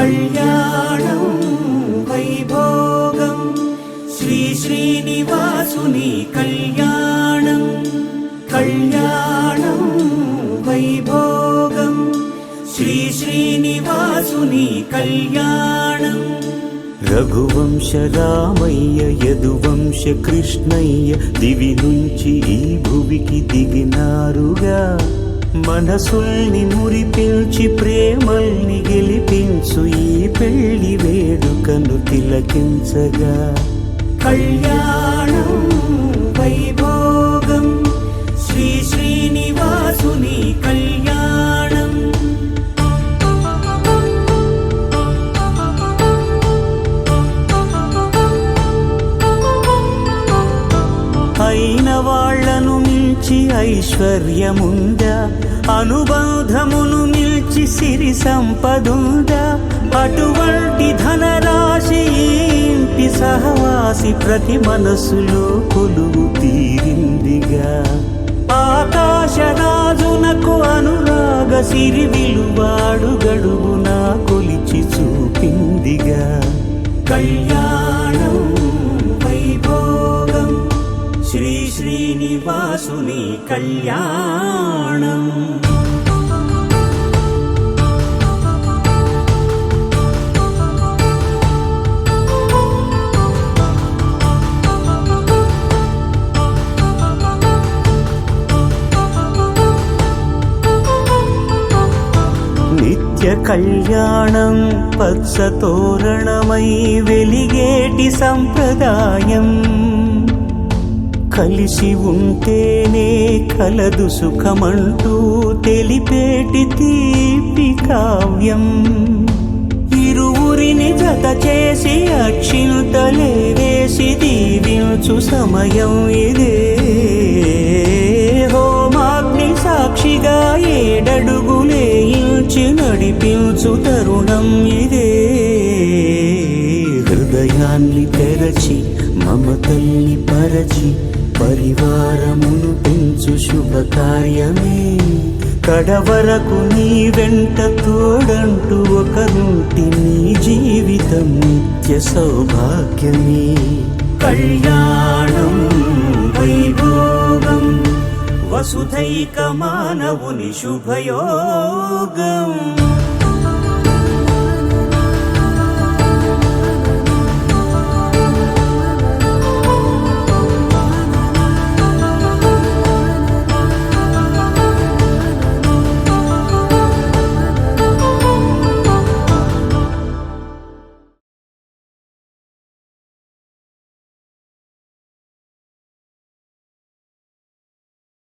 కళ్యాణం వైభోగం శ్రీ శ్రీనివాసుని కళ్యాణం. కళ్యాణం వైభోగం శ్రీ శ్రీనివాసుని కళ్యాణం. రఘువంశ రామయ్య యదువంశ కృష్ణయ్య దివి నుంచి ఈ భువికి దిగినారుగా. మనసుల్ని మురిపించి ప్రేమల్ని గెలిపించు ఈ పెళ్లి వేడుకను తిలకించగా. కళ్యాణం వైభోగం శ్రీ శ్రీనివాసుని కళ్యాణం. అయిన వాళ్లను మించి ఐశ్వర్యముందా, అనుబంధమును మిల్చి సిరి సంపదుందా. అటువంటి ధనరాశి ఇంటి సహవాసి ప్రతి మనసులో కొలువు తీరిందిగా. ఆకాశరాజునకు అనురాగ సిరి విలువాడు గడుగునా కొలిచి చూపిందిగా. కళ్యాణం వైభోగం శ్రీ శ్రీనివాసుని కళ్యాణం. నిత్య కళ్యాణం పచ్చ తోరణమై వెలిగేటి సంప్రదాయం. కలిసి ఉంటేనే కలదు సుఖమంటూ తెలిపేటి తీపి కావ్యం. ఇరువురిని జత చేసి అక్షింతలే వేసి దీవించు సమయం ఇదే. హోమాగ్ని సాక్షిగా ఏడడుగులే ఇంచి నడిపించు తరుణం ఇదే. హృదయాన్ని తెరచి మమతల్ని పరచి పరివారమును పెంచు శుభకార్యమే. కడవరకు నీ వెంట తోడంటూ ఒకరుంటి నీ జీవితం నిత్య సౌభాగ్యమే. కళ్యాణం వైభోగం వసుధైక మానవుని శుభయోగం.